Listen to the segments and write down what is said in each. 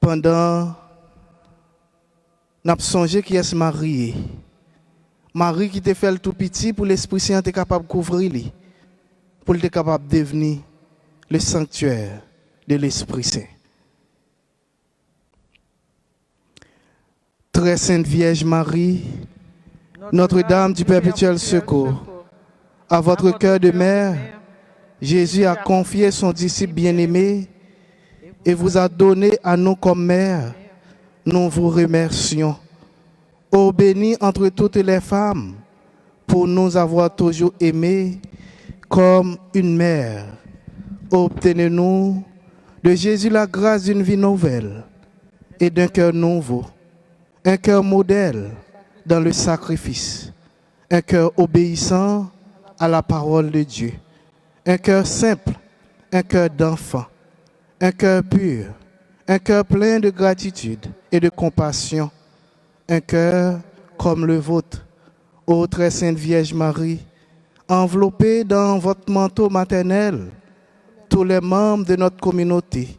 pendant n'a songé qui est marié. Marie qui te fait le tout petit pour l'Esprit Saint est capable de couvrir lui, pour être capable de devenir le sanctuaire de l'Esprit Saint. Très Sainte Vierge Marie, Notre-Dame du perpétuel secours, à votre cœur de mère, Jésus a confié son disciple bien-aimé et vous a donné à nous comme mère. Nous vous remercions. Ô bénie entre toutes les femmes, pour nous avoir toujours aimés comme une mère. Obtenez-nous de Jésus la grâce d'une vie nouvelle et d'un cœur nouveau, un cœur modèle dans le sacrifice, un cœur obéissant à la parole de Dieu, un cœur simple, un cœur d'enfant, un cœur pur, un cœur plein de gratitude et de compassion, un cœur comme le vôtre, ô très sainte Vierge Marie, enveloppé dans votre manteau maternel, tous les membres de notre communauté,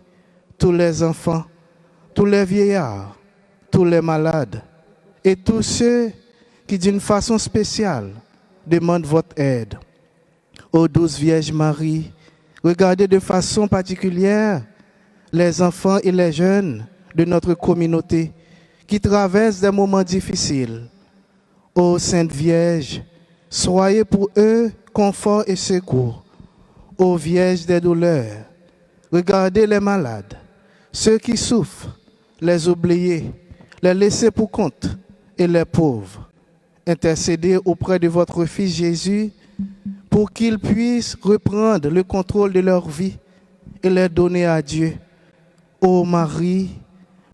tous les enfants, tous les vieillards, tous les malades et tous ceux qui d'une façon spéciale demandent votre aide. Ô douce Vierge Marie, regardez de façon particulière les enfants et les jeunes de notre communauté qui traversent des moments difficiles. Ô Sainte Vierge, soyez pour eux confort et secours. Ô Vierge des douleurs, regardez les malades, ceux qui souffrent, les oubliés, les laissés pour compte et les pauvres. Intercédez auprès de votre Fils Jésus pour qu'il puisse reprendre le contrôle de leur vie et les donner à Dieu. Ô Marie,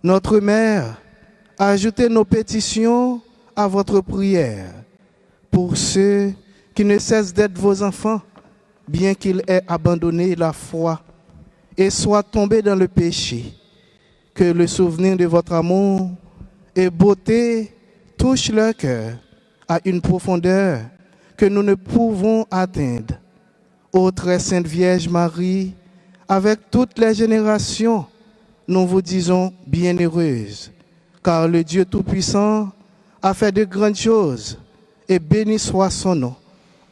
notre Mère, ajoutez nos pétitions à votre prière pour ceux qui ne cessent d'être vos enfants, bien qu'ils aient abandonné la foi et soient tombés dans le péché. Que le souvenir de votre amour et beauté touche leur cœur à une profondeur que nous ne pouvons atteindre. Ô très sainte Vierge Marie, avec toutes les générations, nous vous disons bienheureuse, car le Dieu Tout-Puissant a fait de grandes choses, et béni soit son nom.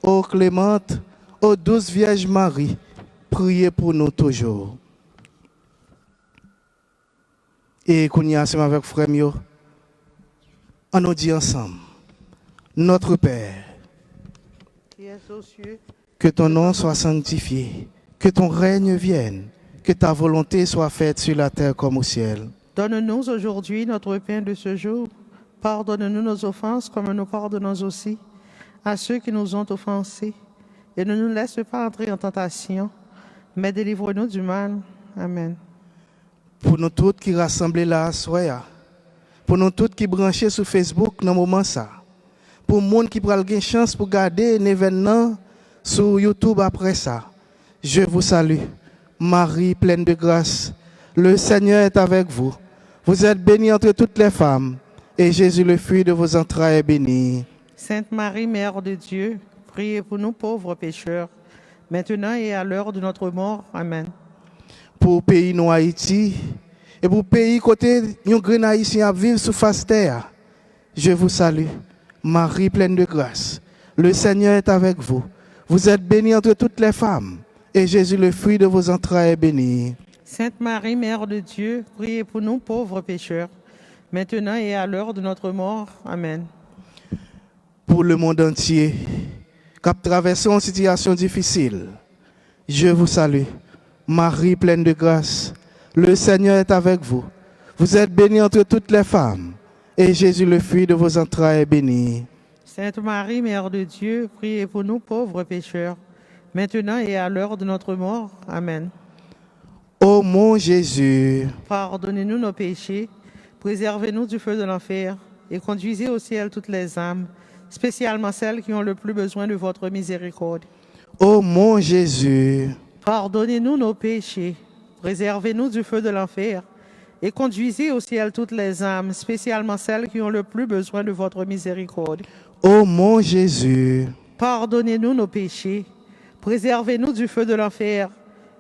Ô clémente, ô douce Vierge Marie, priez pour nous toujours. Et qu'on y a ensemble avec frère Mio, on nous dit ensemble, notre Père, qui es aux cieux, que ton nom soit sanctifié, que ton règne vienne, que ta volonté soit faite sur la terre comme au ciel. donne-nous aujourd'hui notre pain de ce jour. Pardonne-nous nos offenses comme nous pardonnons aussi à ceux qui nous ont offensés. Et ne nous laisse pas entrer en tentation, mais délivre-nous du mal. Amen. Pour nous toutes qui rassemblés là, soya. Pour nous toutes qui branchés sur Facebook dans le moment ça. Pour les gens qui prennent une chance pour garder un événement sur YouTube après ça. Je vous salue. Marie, pleine de grâce, le Seigneur est avec vous. Vous êtes bénie entre toutes les femmes, et Jésus, le fruit de vos entrailles, est béni. Sainte Marie, Mère de Dieu, priez pour nous pauvres pécheurs, maintenant et à l'heure de notre mort. Amen. Pour le pays nous Haïti, et pour le pays côté nous grenades haïtiens à vivre sous face terre, je vous salue. Marie, pleine de grâce, le Seigneur est avec vous. Vous êtes bénie entre toutes les femmes, et Jésus, le fruit de vos entrailles, est béni. Sainte Marie, Mère de Dieu, priez pour nous pauvres pécheurs, maintenant et à l'heure de notre mort. Amen. Pour le monde entier, qui traverse une situation difficile, je vous salue. Marie, pleine de grâce, le Seigneur est avec vous. Vous êtes bénie entre toutes les femmes, et Jésus, le fruit de vos entrailles, est béni. Sainte Marie, Mère de Dieu, priez pour nous pauvres pécheurs, maintenant et à l'heure de notre mort. Amen. Ô mon Jésus, Pardonnez-nous nos péchés, préservez-nous du feu de l'enfer, et conduisez au ciel toutes les âmes, spécialement celles qui ont le plus besoin de votre miséricorde. ô mon Jésus, Pardonnez-nous nos péchés, préservez-nous du feu de l'enfer, et conduisez au ciel toutes les âmes, spécialement celles qui ont le plus besoin de votre miséricorde. ô mon Jésus, Pardonnez-nous nos péchés, préservez-nous du feu de l'enfer,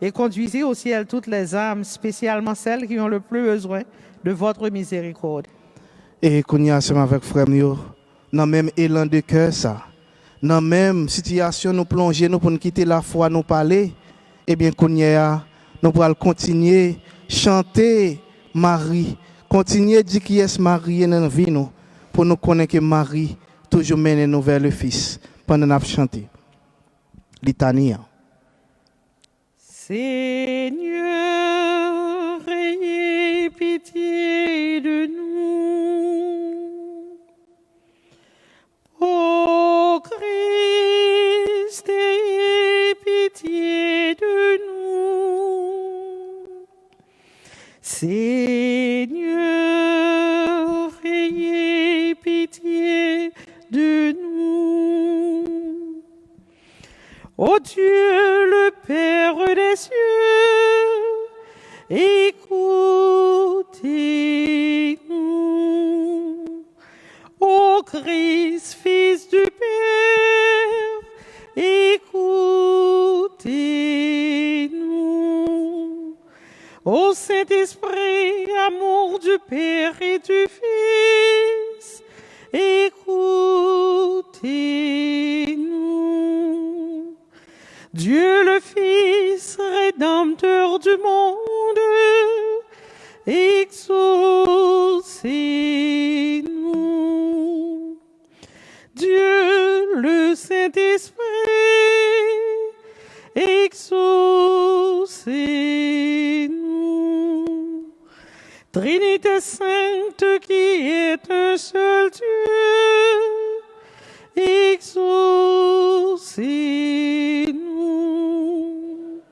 et conduisez au ciel toutes les âmes, spécialement celles qui ont le plus besoin de votre miséricorde. Et qu'on y a ensemble avec frère, dans le même élan de cœur, ça, dans la même situation, nous plonger, nous pour nous quitter la foi, nous parler, eh bien, qu'on y a, nous pourrons continuer, chanter Marie, continuer à dire qui est Marie dans la vie, nous, pour nous connaître que Marie toujours mène nous vers le Fils, pendant que nous chantons. Litania. Seigneur, ayez pitié de nous. Ô Christ, ayez pitié de nous. Seigneur, ayez pitié de nous. Ô Dieu, le Père des cieux, écoutez-nous. Ô Christ, Fils du Père, écoutez-nous. Ô Saint-Esprit, amour du Père et du Fils, écoutez-nous. Dieu le Fils, Rédempteur du monde, exaucez-nous. Dieu le Saint-Esprit, exaucez-nous. Trinité sainte qui est un seul Dieu, exaucez-nous.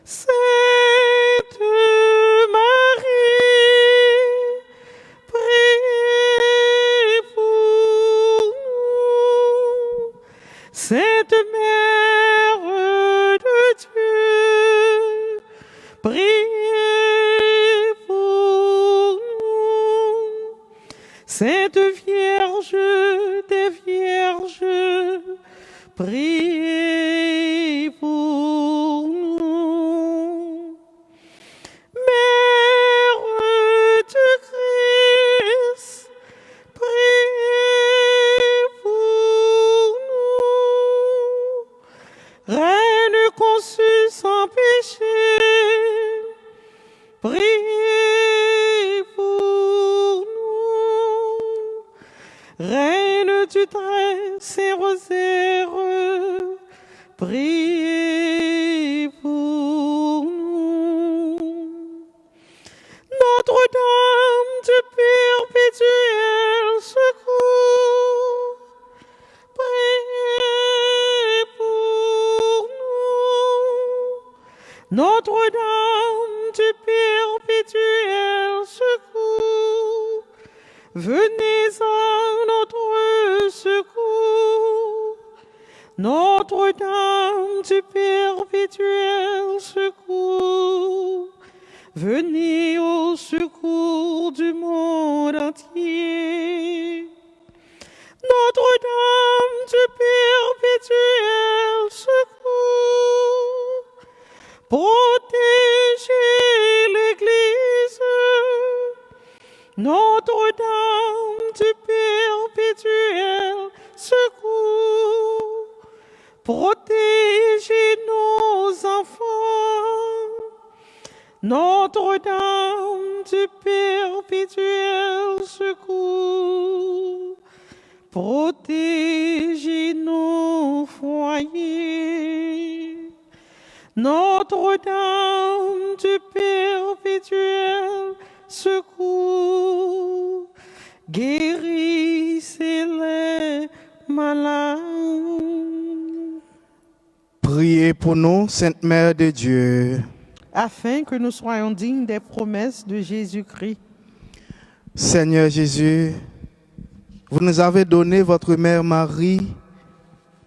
Sainte Marie, priez pour nous. Sainte Mère de Dieu, priez pour nous. Sainte Vierge des Vierges, priez pour nous. Mère du Christ, priez pour nous. Reine conçue sans péché, priez pour nous. Reine du très saint rosaire, priez pour nous. Notre-Dame du perpétuel secours, priez pour nous. Notre-Dame du perpétuel secours, venez à notre secours. Notre-Dame du perpétuel secours, venez au secours du monde entier. Notre-Dame du perpétuel secours, protégez l'Église. Notre-Dame du perpétuel secours, protégez nos enfants. Notre-Dame du perpétuel secours, protégez nos foyers. Notre-Dame du perpétuel secours, guérissez les malades. Priez pour nous, Sainte Mère de Dieu. Afin que nous soyons dignes des promesses de Jésus-Christ. Seigneur Jésus, vous nous avez donné votre mère Marie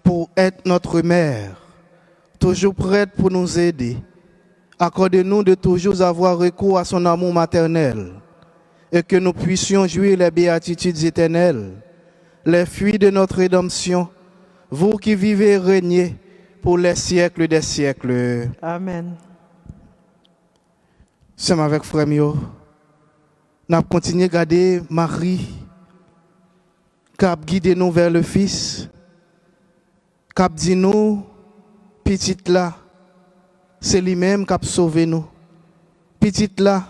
pour être notre mère, toujours prête pour nous aider. Accordez-nous de toujours avoir recours à son amour maternel et que nous puissions jouir les béatitudes éternelles, les fruits de notre rédemption, vous qui vivez et régnez pour les siècles des siècles. Amen. sommes avec frère Mio. Nous continuons à garder Marie, qui a guidé nous vers le Fils, qui a dit nous, petite là, c'est lui-même qui a sauvé nous. Petite là,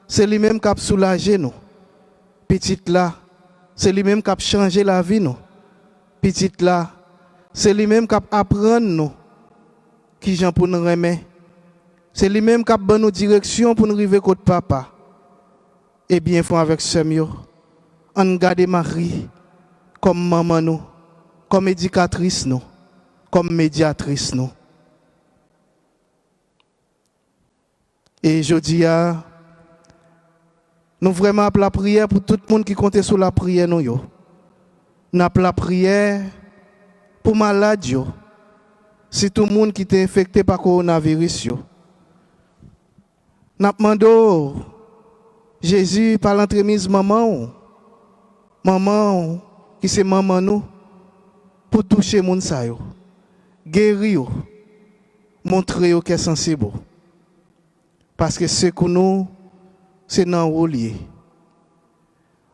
c'est lui-même qui a soulagé nous. Petite là, c'est lui-même qui a changé la vie nous. Petite là, c'est lui-même qui a appris nous qui j'en pour nous remettre. C'est lui-même qui a donné nos directions pour nous arriver côté papa. Eh bien, frère avec ce mieux, on garde Marie comme maman nous, comme éducatrice nous, comme médiatrice nous. Et je dis à nous vraiment appelons la prière pour tout le monde qui compte sur la prière nous yo. Nous appelons la prière pour malades yo. C'est tout le monde qui est infecté par coronavirus yo. Nous demandons Jésus par l'entremise maman qui c'est maman nous pour toucher moun sa yo. Guérir yo. Montrer yo qu'est sensible. Parce que secours nous, c'est dans le lié.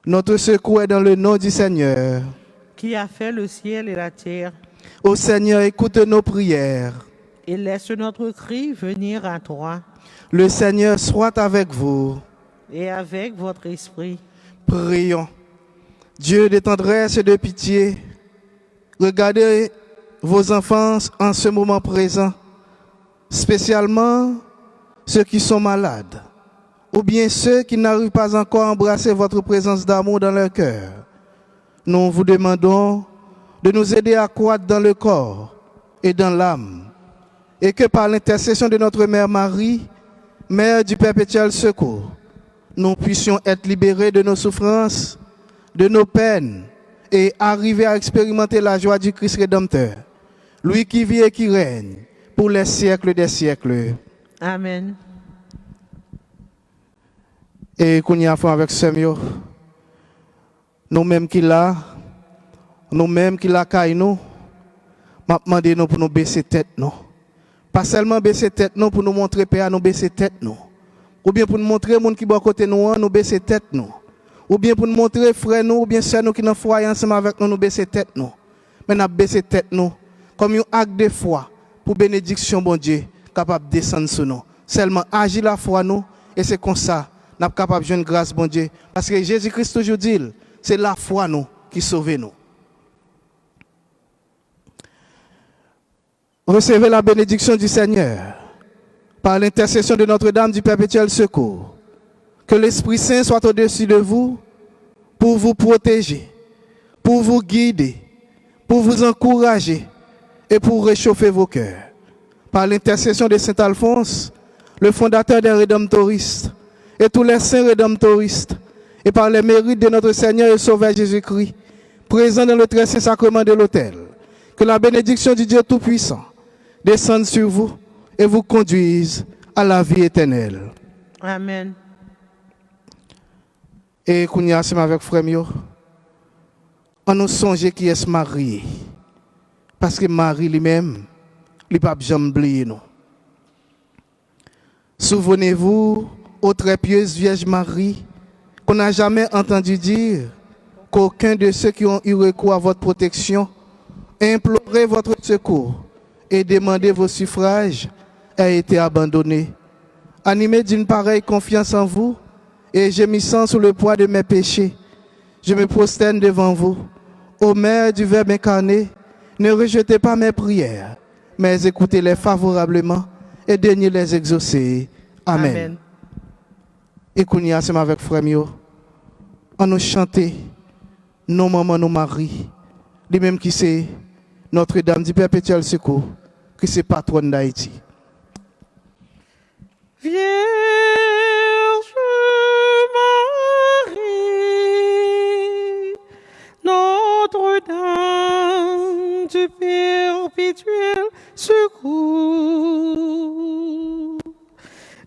Notre secours est dans le nom du Seigneur. Qui a fait le ciel et la terre. Ô Seigneur, écoute nos prières. Et laisse notre cri venir à toi. Le Seigneur soit avec vous. Et avec votre esprit. Prions. Dieu de tendresse et de pitié, regardez vos enfants en ce moment présent, spécialement ceux qui sont malades, ou bien ceux qui n'arrivent pas encore à embrasser votre présence d'amour dans leur cœur. Nous vous demandons de nous aider à croître dans le corps et dans l'âme, et que par l'intercession de notre Mère Marie, Mère du perpétuel secours, nous puissions être libérés de nos souffrances, de nos peines, et arriver à expérimenter la joie du Christ Rédempteur, lui qui vit et qui règne pour les siècles des siècles. Amen. Et qu'on y a fait avec ce mieux, nous-mêmes qui là, caille nous, m'a demandé nous pour nous baisser tête nous. Pas seulement baisser tête nous pour nous montrer paix, nous baisser tête nous. Ou bien pour nous montrer les gens qui sont à côté de nous baisser tête nous. Ou bien pour nous montrer frères nous, ou bien sœurs nous qui sont foyer ensemble avec nous baisser tête nous. Mais nous baisser tête nous comme un acte de foi pour bénédiction bon Dieu capable de descendre sur nous. Seulement agir la foi nous et c'est comme ça nous sommes capables de jouer une grâce bon Dieu parce que Jésus-Christ toujours dit c'est la foi nous qui sauve nous. Recevez la bénédiction du Seigneur par l'intercession de Notre-Dame du perpétuel secours. Que l'Esprit Saint soit au-dessus de vous pour vous protéger, pour vous guider, pour vous encourager et pour réchauffer vos cœurs. Par l'intercession de Saint Alphonse, le fondateur des Rédemptoristes, et tous les saints Rédemptoristes, et par les mérites de notre Seigneur et Sauveur Jésus-Christ, présent dans le très saint sacrement de l'autel, que la bénédiction du Dieu Tout-Puissant descende sur vous et vous conduise à la vie éternelle. Amen. Et qu'on y a avec frère Mio, on nous songe qui est Marie. Parce que Marie lui-même, il ne peut jamais oublier nous. Souvenez-vous, ô très pieuse Vierge Marie, qu'on n'a jamais entendu dire qu'aucun de ceux qui ont eu recours à votre protection, imploré votre secours et demandé vos suffrages, a été abandonné. Animé d'une pareille confiance en vous, et gémissant sous le poids de mes péchés, je me prosterne devant vous. Ô Mère du Verbe incarné, ne rejetez pas mes prières, mais écoutez-les favorablement et daignez les exaucer. Amen. Amen. Et qu'on y a avec frère Mio, on nous chanter nos mamans, nos maris, les mêmes qui c'est Notre-Dame du perpétuel secours, qui c'est patronne d'Haïti. Vierge Marie, Notre-Dame du perpétuel secours,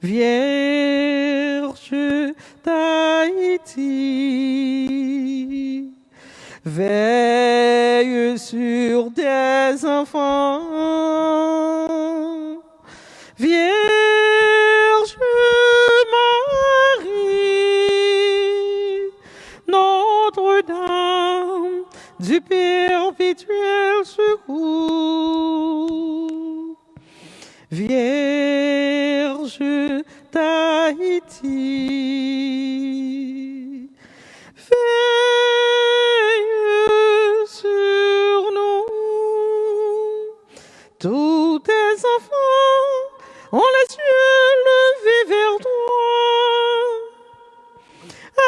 Vierge d'Haïti, veille sur tes enfants, Vierge Marie. Vierge d'Haïti, veille sur nous. Tous tes enfants ont les yeux levés vers toi,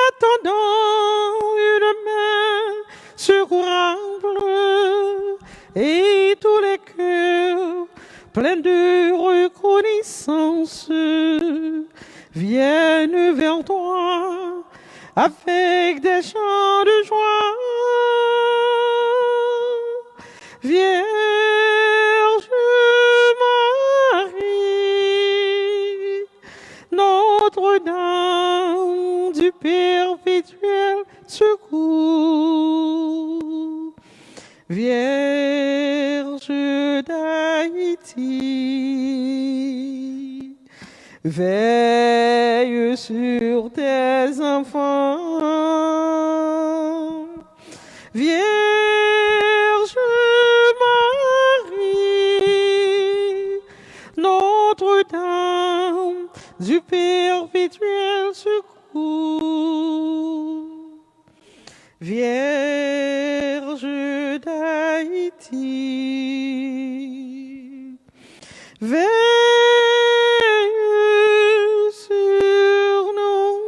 attendant une main secourable, et tous les cœurs pleins de reconnaissance viennent vers toi avec des chants de joie. Vierge Marie, Notre-Dame du perpétuel secours, Vierge d'Haïti, veille sur tes enfants. Vierge Marie, Notre-Dame du perpétuel secours, Vierge d'Haïti, veille sur nous.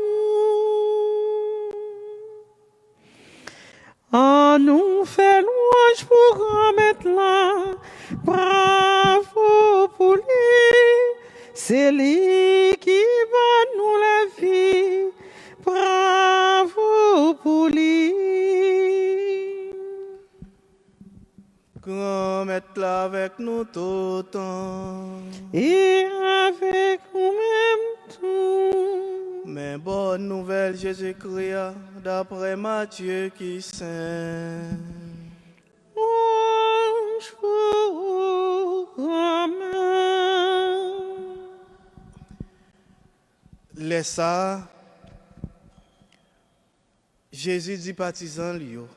On nous fait louange pour remettre là, bravo pour lui, c'est lui qui va nous la vie, bravo pour lui. Grand Maître là avec nous tout le temps. Et avec nous-mêmes tout. Mais bonne nouvelle, Jésus-Christ, d'après Matthieu qui saint. Laisse ça, Jésus dit partisan Lio.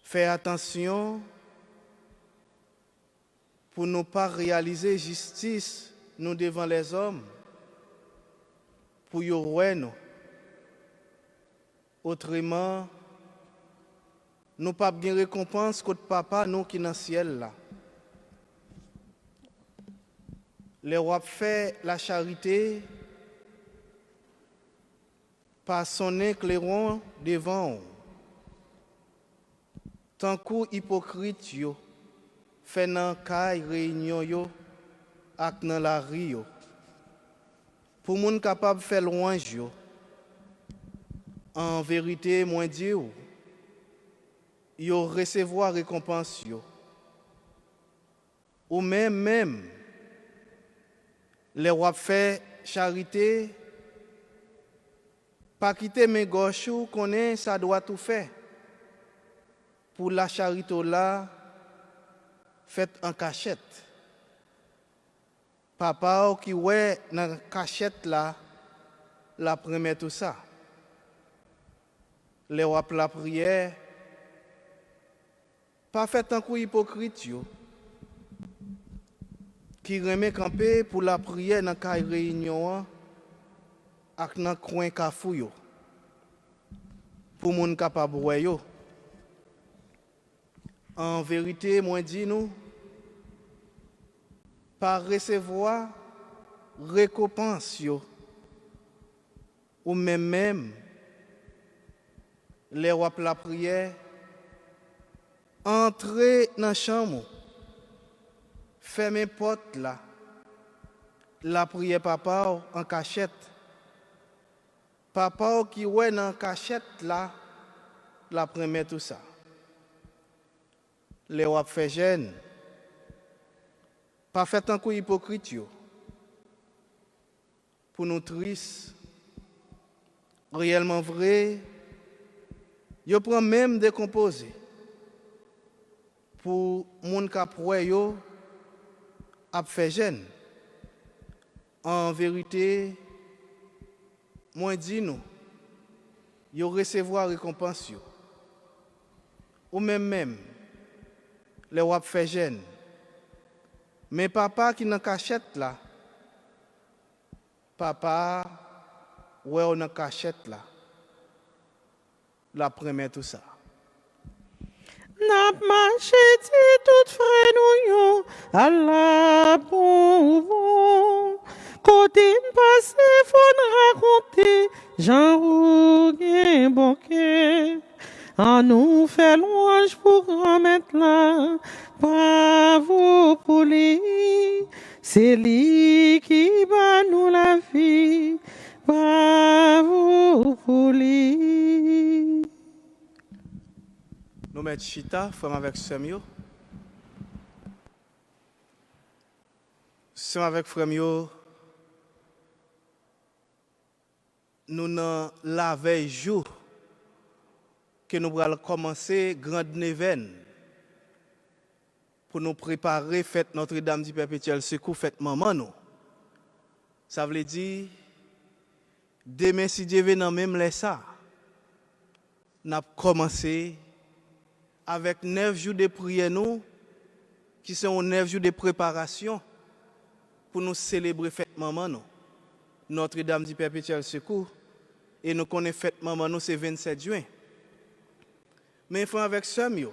Fais attention pour ne pas réaliser justice nous devant les hommes, pour y nous. Autrement, nous pas bien récompense que papa nous qui dans le ciel là. Les rois fait la charité par son éclairon devant. Tant qu'au hypocrite yo fait nan kay réunion yo ak nan la rue yo. Pour moun capable faire louange yo. En vérité, moi dis yo recevoir récompense yo. Ou même les rois fait charité pas quitter mes gauches ou connaît ça doit tout faire. Pour la charité là, faites en cachette. Papa qui ouais dans la cachette là, la première tout ça. Les rois la prière, pas fait un coup hypocrite yo, qui remet camper pour la prière dans la réunion ak dans coin kafou yo. Pour moun capable yo. En vérité, moi dis nous, par recevoir récompense yo, ou même les rois la prière, entrer dans la chambre, fermer porte là, la prière papa en cachette, papa qui ouais dans cachette là, la première tout ça. Les rois fait jeune, pas fait un coup hypocrite yo. Pour nous tristes, réellement vrai, yo prend même décomposé. Pour moun kapoué yo, a fait jeune. En vérité, moi dis nous, yo recevoir récompense yo. Ou même les rois fait jeune. Mais papa qui dans cachette là, papa, ouais, on dans cachette là, la première tout ça. N'a marché tout frère nous yo à la bon. Côté passé faut raconter Jean Rougen Bonquet. En nous fait louange pour remettre là. Bravo pour lui. C'est lui qui bat nous la vie. Bravo pour lui. Nous mettons Chita, frère avec Semio. Sem avec frère nous dans la veille jour que nous allons commencer grande neuvaine pour nous préparer fête Notre-Dame du Perpétuel Secours, fête maman nous. Ça veut dire demain si Dieu veut dans même les ça, n'a commencé avec 9 jours de prière nous qui sont 9 jours de préparation pour nous célébrer fête maman nous. Notre-Dame du Perpétuel Secours et nous connaissons fête maman nous c'est 27 juin. Mais il faut avec Samuel.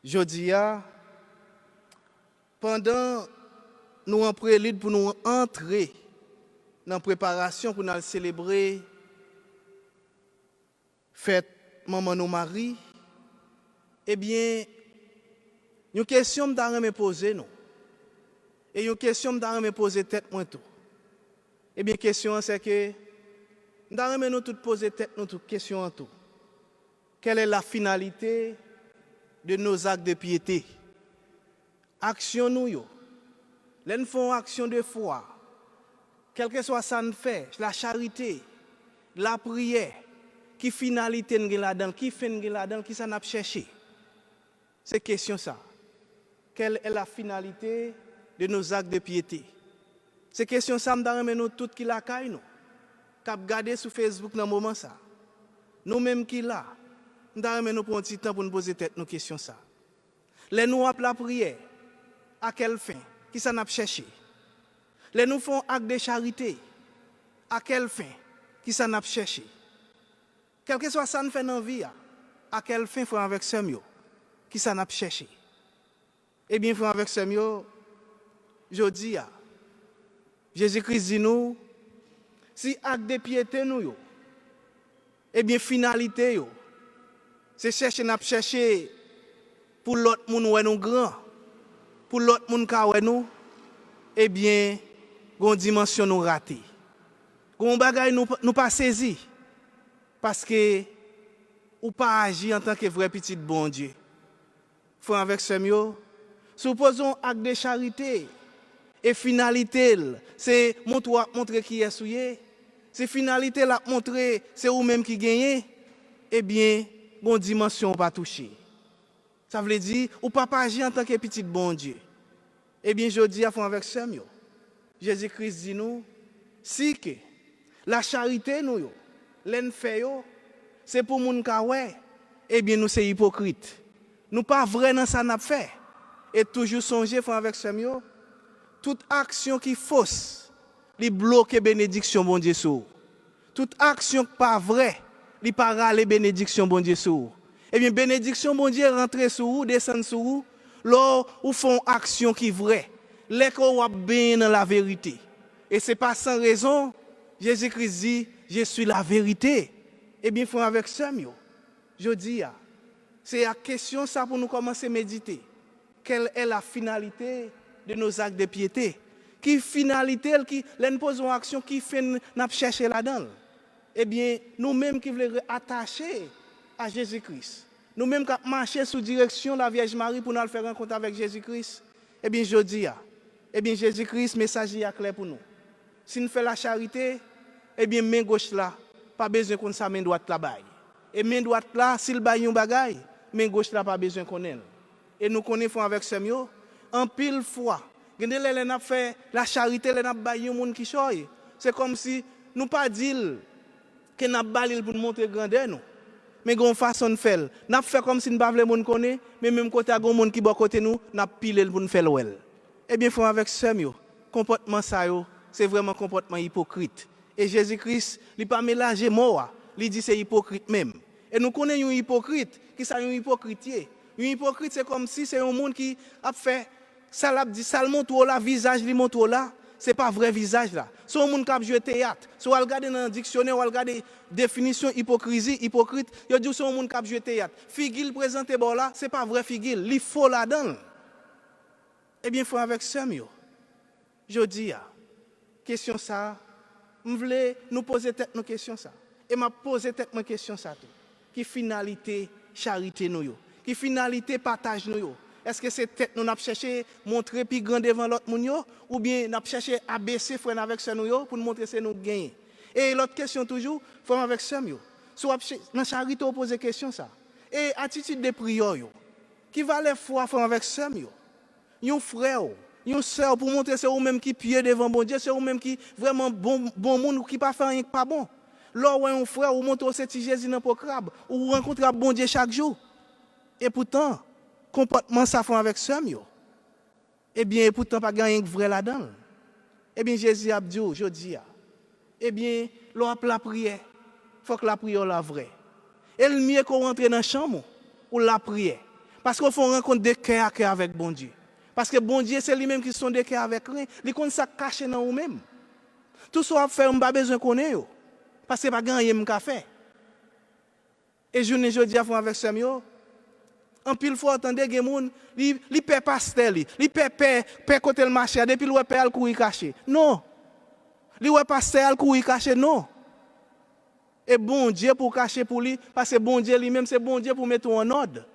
Jodi a pendant nous en prélude pour nous entrer dans la préparation pour nous célébrer fête maman nous Marie, eh bien une question d'arrêt me poser nous. Et une question d'arrêt me poser tête moi tout. Eh bien question c'est que d'arrêt nous tout poser tête nous toute question en tout. Quelle est la finalité de nos actes de piété? Action nous yo. Nous faisons action de foi. Quel que soit ça nous fait, la charité, la prière, qui finalité nous là-dedans, qui fait nous là-dedans, qui ça n'a pas cherché. C'est question ça. Quelle est la finalité de nos actes de piété? C'est question ça nous tout qui la caille nous. Cap garder sur Facebook dans moment ça. Nous même qui là. Nous prenons un petit temps pour nous poser tête nos questions ça. Les nous appelons la prière. À quelle fin? Qui ça n'a pas cherché? Les nous font acte de charité. À quelle fin? Qui ça n'a pas cherché? Quel que soit ça nous fait dans la vie, à quelle fin faut avec Samuel? Qui ça n'a pas cherché? Eh bien, faut avec Samuel, je dis, Jésus-Christ dit nous, si acte de piété nous, eh bien, finalité, c'est chercher n'a chercher pour l'autre monde ouais nous grand, pour l'autre monde ka ouais nous, eh bien, gon dimension nous raté. Gon bagay nous pas saisi parce que ou pas agir en tant que vrai petit bon Dieu. Faut avec Samuel, supposons acte de charité et finalité c'est montrer qui est souillé. C'est finalité la montrer c'est ou même qui gagne. Eh bien, bon dimension pas toucher. Ça veut dire ou pas agir en tant que petit bon Dieu. Eh bien, je dis à fond avec Samuel. Jésus-Christ dit nous si que la charité nous l'en fait c'est pour moun ka ouais, eh bien nous c'est hypocrite. Nous pas vrai dans ça n'a fait. Et toujours songer fond avec Samuel. Toute action qui fausse, li bloque bénédiction bon Dieu sur. Toute action pas vraie, li pas râler bénédiction bon Dieu sur. Eh bien bénédiction bon Dieu rentre sur vous, descend sur vous, là ou font action qui vraie. Les qu'on va bien dans la vérité. Et c'est pas sans raison Jésus-Christ dit je suis la vérité. Eh bien faut avec Samuel. Je dis c'est la question ça pour nous commencer à méditer. Quelle est la finalité de nos actes de piété? Qui finalité qui nous posons action qui fait n'a chercher là-dedans? Eh bien, nous-mêmes qui voulons attacher à Jésus-Christ, nous-mêmes qui marcher sous direction de la Vierge Marie pour nous faire rencontre avec Jésus-Christ, eh bien, je dis, eh bien, Jésus-Christ, message est clair pour nous. Si nous faisons la charité, eh bien, main gauche là, pas besoin qu'on sa main droite là-bas. Et main droite là, s'il baille un bagay, main gauche là, pas besoin qu'on ait. Et nous connaissons avec Samuel, en pile fois, quand nous avons fait la charité, nous avons baillé un monde qui choye. C'est comme si nous pas dit que nous avons baillé pour nous montrer grandeur. nous. Mais nous façon de faire. Nous avons fait comme si nous ne voulons pas le monde connaître, mais même côté à monde qui est à côté nous, nous avons pilé pour nous faire l'ouel. Eh bien, frère avec sœur, comportement ça, c'est vraiment comportement hypocrite. Et Jésus-Christ, il n'a pas mélangé mot, il dit c'est hypocrite même. Et nous connaissons un hypocrite, qui c'est un hypocrite. Un hypocrite, c'est comme si c'est un monde qui a fait, ça l'a dit, ça le montre là, visage, il montre là. Ce n'est pas vrai visage là. C'est un monde qui a joué théâtre. Si vous regardez dans le dictionnaire, vous regardez la définition hypocrisie, hypocrite, il dit que c'est un monde qui a joué théâtre. Figil présenté bon là, ce n'est pas vrai figil, il faut là-dedans. Eh bien, il faut avec ça, je dis, question ça, je voulais nous poser tête nos questions ça. Et m'a posé tête nos questions ça tout. Qui finalité charité nous? Qui finalité partage nous? Est-ce que c'est tête nous n'a cherché montrer plus grand devant l'autre monde ou bien n'a cherché abaisser frère avec ça nous pour nous montrer c'est nous gagner? Et l'autre question toujours, frère avec ça nous. Soit dans charité poser question ça. Et attitude de prière qui va les foi frère avec ça nous. Un frère, une sœur pour montrer c'est vous-même qui pied devant bon Dieu, c'est vous-même qui vraiment bon monde ou qui pas faire rien pas bon. Là où un frère ou montre c'est Jésus dans le crabe ou rencontre bon Dieu chaque jour. Et pourtant, comportement ça fait avec ça eh bien pourtant pas gagner vrai là-dedans. Eh bien Jésus a dit je dis eh bien la prière, faut que la prière la vraie. Et le mieux qu'on rentre dans la chambre ou la prière parce qu'il faut rencontre de cœur à cœur avec bon Dieu. Parce que bon Dieu, c'est lui-même qui sont des cœurs avec rien. Il compte ça caché dans vous-même. Tout ce qu'on a fait, on n'a pas besoin de connaître. Parce que ce n'est pas gagné qu'à faire. Et je ne dis pas avec ça, en pile fois, attendez, il y a des gens pastel, il paie côté le marché, depuis il paie le couille caché. Non. Il paie pastel, le couille caché, non. Et bon Dieu pour cacher pour lui, parce que bon Dieu lui-même, c'est bon Dieu pour mettre en ordre.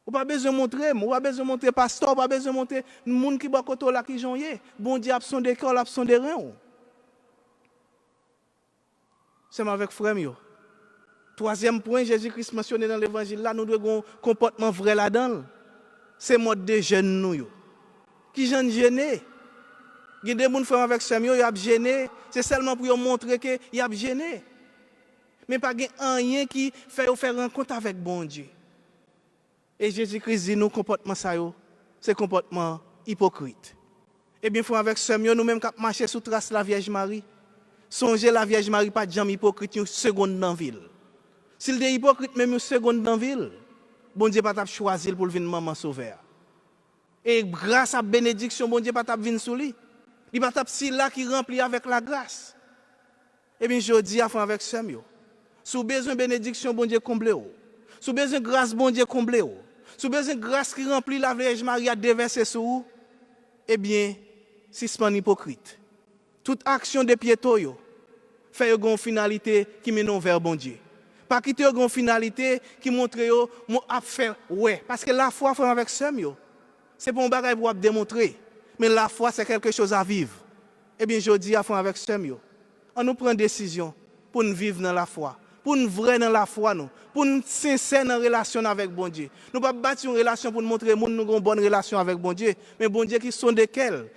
Ou pas besoin de montrer, ou pas besoin de montrer pasteur, ou pas besoin de montrer le monde qui va côté là qui jonye. Bon Dieu a son de cœur, a son de rein. C'est avec frère mio. Troisième point, Jésus-Christ mentionné dans l'évangile là, nous devons un comportement vrai là-dedans. C'est mode de jeunes nous. Qui jeunes gênés. Il y a des gens frère avec ça, ils ont gêné, c'est seulement pour montrer que y a gêné. Mais pas rien qui fait faire rencontre avec bon Dieu. Et Jésus-Christ dit nous comportement ça c'est comportement hypocrite. Eh bien frère avec ça, nous-mêmes qui marcher sous trace la Vierge Marie. Songez la Vierge Marie pas jamais hypocrite une seconde dans la ville. S'il est hypocrite même une seconde dans la ville, bon Dieu pas t'a choisi pour venir maman sauver. Et grâce à bénédiction, bon Dieu pas t'a venir sous lui. Il pas t'a si là qui remplit avec la grâce. Eh bien je dis avec ça, sous besoin de bénédiction, bon Dieu comble. Sous besoin de grâce, bon Dieu comble. Sous besoin de grâce qui remplit la Vierge Marie à déverser sur vous, eh bien, si ce n'est pas hypocrite. Toute action de piéto fait une finalité qui mène vers bon Dieu. Pas quitter une finalité qui montre à faire ouais. Parce que la foi, frère avec ça, c'est pour un bagage pour démontrer. Mais la foi, c'est quelque chose à vivre. Eh bien, je dis à frère avec ça, on nous prend une décision pour nous vivre dans la foi. Pour nous vrai dans la foi, pour nous sincère dans la relation avec bon Dieu. Nous ne pouvons pas bâtir une relation pour nous montrer que nous avons une bonne relation avec bon Dieu. Mais bon Dieu qui sont de quel?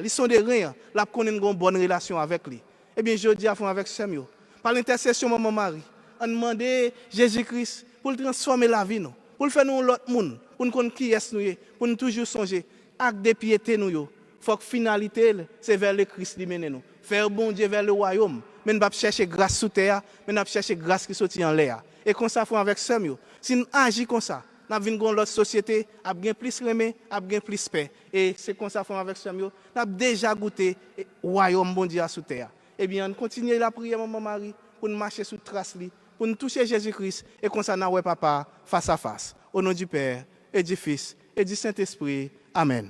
Ils sont de rien. Là, nous avons une bonne relation avec lui. Eh bien, je dis à avec Samuel, par l'intercession de Maman Marie, on demande Jésus-Christ pour transformer la vie, pour faire nous l'autre monde, pour nous connaître qui est nous, pour nous toujours songer. Acte de piété, il faut que finalité, c'est vers le Christ qui mène nous. Faire bon Dieu vers le royaume. Mais nous ne chercher grâce sous terre, mais nous chercher grâce qui sortit en l'air. Et comme ça, avec ça, si nous agissons comme ça, nous avons une autre société, a bien plus remé, a bien plus paix. Et c'est comme ça, avec ça, nous avons déjà goûté le royaume bon Dieu sous terre. Eh bien, on continue la prière, Maman Marie, pour nous marcher sous trace, pour nous toucher Jésus-Christ, et comme ça, nous papa face à face. Au nom du Père, et du Fils, et du Saint-Esprit. Amen.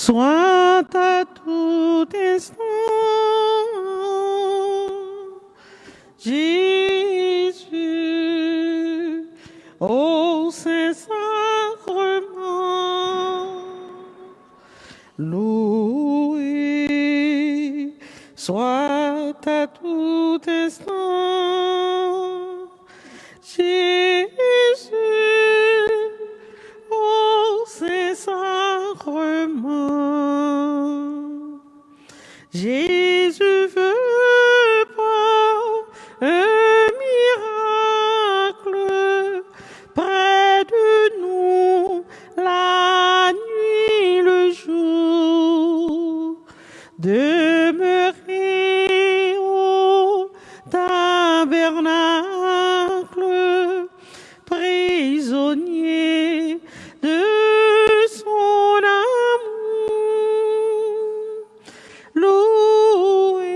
soit à tout instant. Jésus, ô Saint-Sacrement, loué soit à tout instant. Jésus, ô Saint-Sacrement, Jésus veut par un miracle près de nous la nuit, le jour, demeurer au tabernacle, prisonnier de son amour. Loué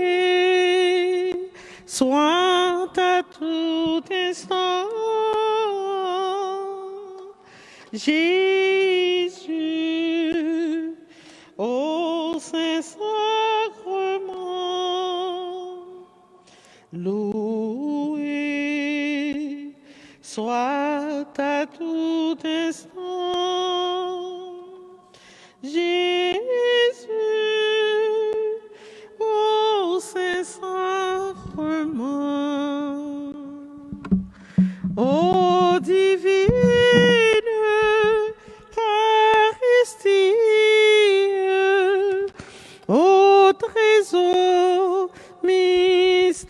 soit à tout instant Jésus, ô Saint-Sacrement, loué soit à tout instant Jésus, ô Saint-Sacrement, ô divine Eucharistie, ô trésor mystérieux,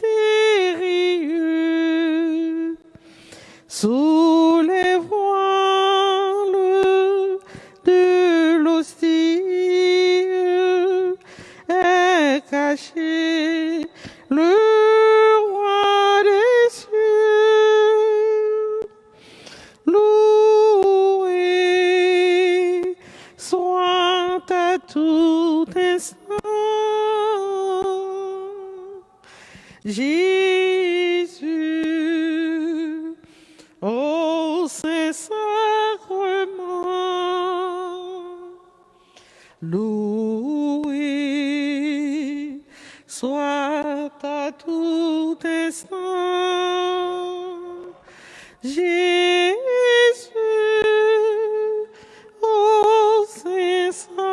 sous les voiles de l'hostie est caché le roi des cieux. Loué soit à tout instant Jésus, ô Saint-Sacrement, loué soit à tout instant Jésus, ô Saint-Sacrement.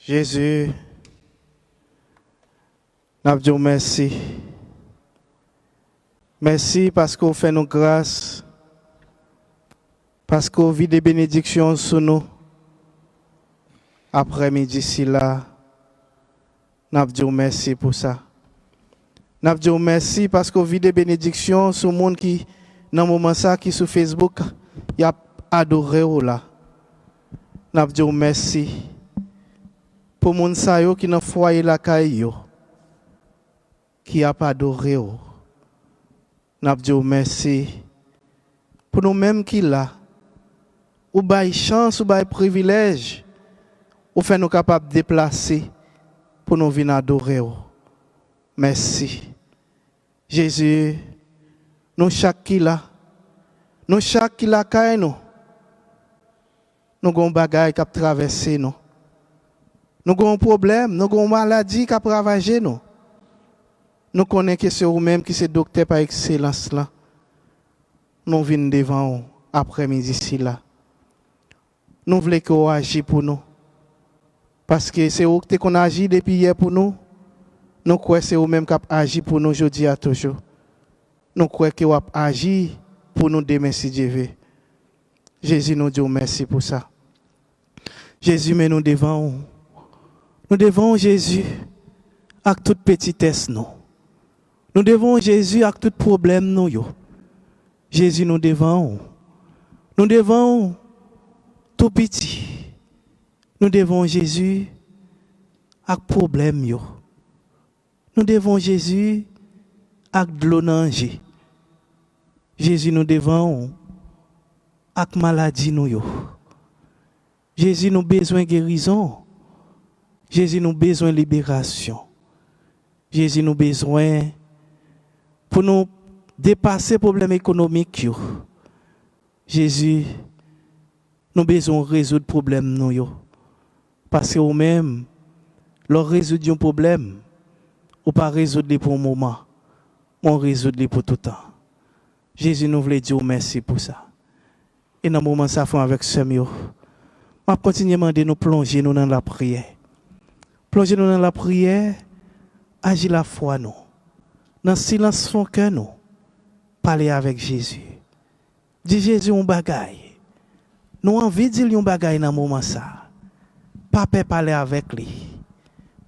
Jésus, nous disons merci. Merci parce que vous faites nous grâce, parce que vous vit des bénédictions sur nous. Après-midi, ici là, nous disons merci pour ça. Nous disons merci parce que vous vit des bénédictions sur le monde qui, dans le moment ça, qui sur Facebook, il a adoré là. Nous disons merci pour les gens qui dans le foyer la caille, qui a adoré. Nous disons merci pour nous-mêmes qui là, ou bail chance, ou bail privilège, ou fait nous capables de déplacer pour nous venir adorer. Merci. Jésus, nous chaque qui là, nous chaque qui là caille nous, nous avons des bagages qui ont traversé nous. Nous avons un problème, nous avons une maladie qui a ravagé nous. Nous connaissons que c'est vous-même qui c'est docteur par excellence là. Nous venons devant vous après-midi ici là. Nous voulons que vous agissiez pour nous. Parce que c'est vous qui avez agi depuis hier pour nous. Nous croyons que c'est vous-même qui avez agi pour nous aujourd'hui à toujours. Nous croyons que vous avez agi pour nous demain si Dieu veut. Jésus nous dit merci pour ça. Jésus met nous devant vous. Nous devons Jésus avec toute petitesse nous. Nous devons Jésus avec tout problème nous yo. Jésus nous devons. Nous devons tout petit. Nous devons Jésus avec problème yo. Nous devons Jésus avec de l'eau danger. Jésus nous devons avec maladie nous yo. Jésus nous besoin guérison. Jésus nous besoin libération. Jésus nous besoin pour nous dépasser les problèmes économiques. Jésus, nous besoin résoudre problème nous yo. Parce que ou même leur résoudre un problème ou pas résoudre pour un moment, on résoudre pour tout le temps. Jésus nous voulait dire merci pour ça. Et dans le moment ça fait avec ce mieux. On continue à demander nous plonger nous dans la prière. Plonger nous dans la prière, agir la foi nous. Dans le silence son cœur nous. Parler avec Jésus. Dis Jésus un bagaille. Nous envie de dire un bagaille dans le moment ça. Pas peur parler avec lui.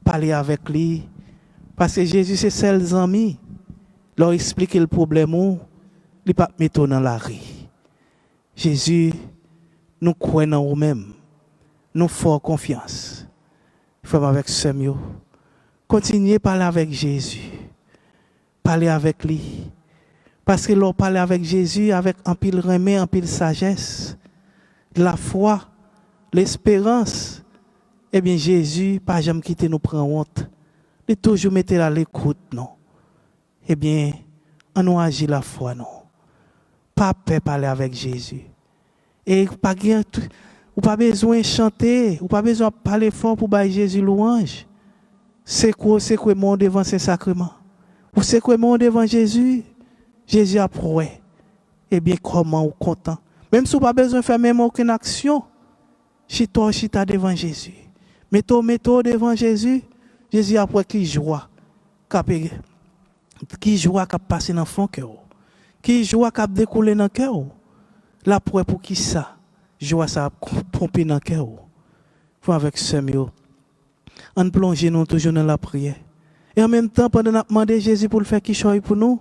Parler avec lui. Parce que Jésus c'est seul ami. Leur expliquer le problème ou il pas mettre dans la rue. Jésus, nous croyons en nous-mêmes. Nous faisons confiance. Faisons avec ce mieux. Continuez à parler avec Jésus. Parler avec lui. Parce que l'on parle avec Jésus avec un pile remède, un pile sagesse, la foi, l'espérance. Eh bien, Jésus, pas jamais quitter nous prendre honte. Il toujours mettre à l'écoute, non. Eh bien, on nous agit la foi, non. Pas peur parler avec Jésus. Et ou pas besoin de chanter, ou pas besoin de parler fort pour bailler Jésus louange. C'est quoi mon devant ces sacrements? Ou c'est quoi mon devant Jésus? Jésus a prouvé. Eh bien, comment ou content? Même si vous n'avez pas besoin de faire même aucune action, chita devant Jésus. Mettez devant Jésus. Jésus a prouvé qui joie. Qui joie qui passe dans le fond cœur. Qui joie qui découle dans le cœur. La prouvé pour qui ça? Joie ça pomper dans le cœur. Faut avec ce mieux. On plonge nous toujours dans la prière. Et en même temps, pendant qu'on demande Jésus pour le faire qui choisit pour nous,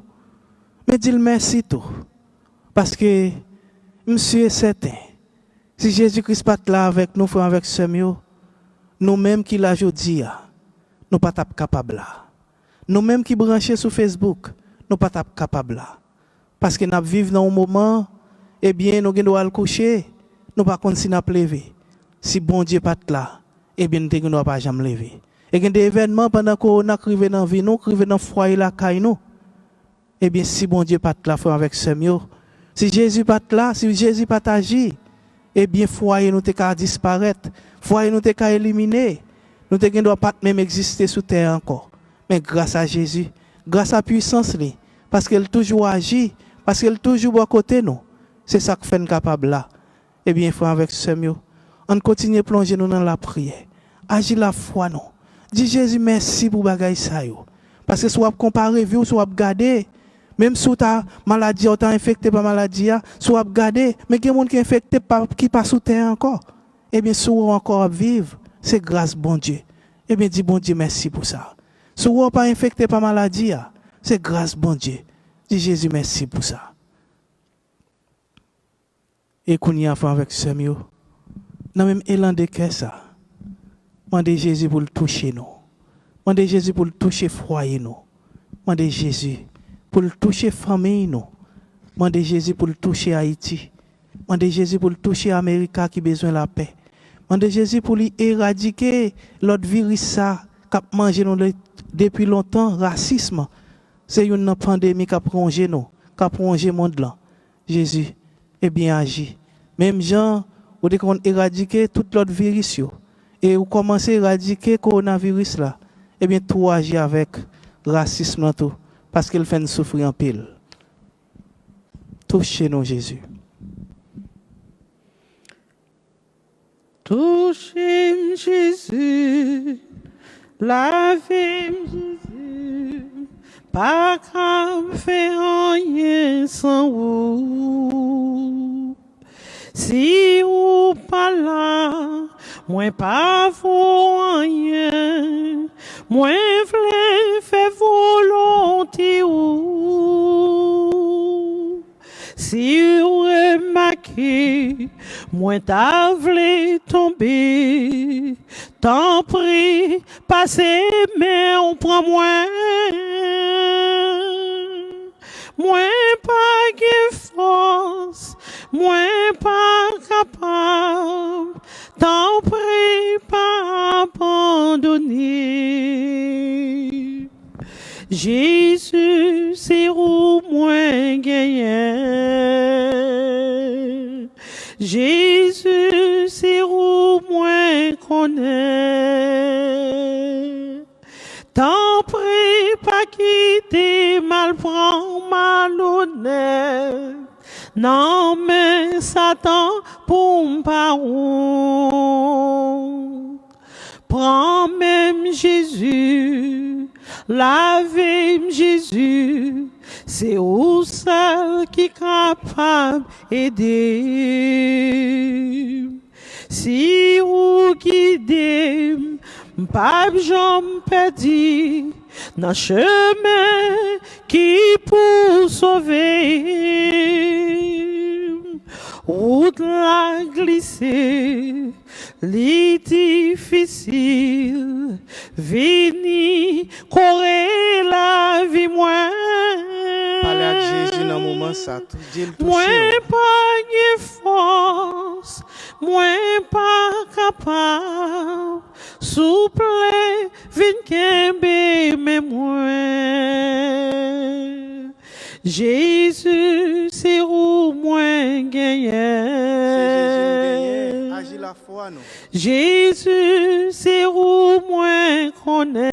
mais dis merci tout. Parce que, monsieur est certain, si Jésus-Christ pas là avec nous, avec ce mieux, nous-mêmes qui l'a dit, nous pas capables là. Nous-mêmes qui branchés sur Facebook, nous pas capables là. Parce que nous vivons dans un moment, eh bien, nous devons le coucher, nous pas continuer à lever. Si bon Dieu pas là, eh bien, nous ne devons pas jamais lever. Et il y a des événements pendant qu'on a crivé dans la vie, nous crivé dans le foyer, la caille, nous. Eh bien, si bon Dieu pas là, avec ce mieux. Si Jésus pas là, si Jésus pas agi, eh bien, foyer nous t'es disparaître, foyer nous t'es éliminer, nous ne doit pas même exister sur terre encore. Mais grâce à Jésus, grâce à la puissance, parce qu'elle toujours agit, parce qu'elle toujours à côté nous, c'est ça que fait capable là. Eh bien, il faut avec ce mieux. On continue à plonger nous dans la prière. Agir la foi nous. Dis Jésus merci pour bagay ça yo. Parce que soit comparer vie ou soit regarder, même si ta maladie ou ta infecté par maladie, soit regarder, mais il y a des gens qui infecté par qui pas sous terre encore. Eh bien, si vous encore vivre, c'est grâce bon Dieu. Eh bien, dis bon Dieu merci pour ça. Si vous pas infecté par maladie, c'est grâce bon Dieu. Dis Jésus merci pour ça. Et qu'on y a fait avec ce mieux. Dans même élan de cœur ça. Mandez Jésus pour le toucher nous. Mandez Jésus pour le toucher foyer nous. Mandez Jésus pour le toucher famille nous. Mandez Jésus pour le toucher Haïti. Mandez Jésus pour le toucher Amérique qui a besoin de la paix. Mandez Jésus pour lui éradiquer l'autre virus ça qui a mangé nous depuis longtemps, racisme. C'est une pandémie qui a plongé nous, qui a plongé le monde là. Jésus est bien agi. Même gens, vous dites qu'on éradiquer tout l'autre virus yo. Et vous commencez à éradiquer le coronavirus là, eh bien tout agit avec racisme tout, parce qu'il fait souffrir en pile. Touchez-nous Jésus. Touchez Jésus, lavez Jésus, pas qu'à faire rien sans vous. Si ou pas là, moi pas vous rien, moi vle faire volonté ou. Si ou remarquez, moi ta vle tomber, tant pris, passez mais on prend moi. Moi pas de force, moi pas capable, tant pris pas abandonner. Jésus, c'est où moi gagnant. connais. T'en prie, pas quitter, mal prend, malhonnête. Non, mais Satan, pour m'parou. Prends même Jésus, lave Jésus, c'est où seul qui est capable d'aider. Si ou guider, m'pape j'en perdu, dans chemin qui pour sauver. Route la glissée, li difficile, vini courir la vie moins. Parlez à Jésus dans le moment ça, tout Dieu le touche. Moins pas de force, moins pas capable, souple, vin kembe mais moins. Jésus, c'est où moins gagné. Agis la foi, non. Jésus, c'est où moins connaît.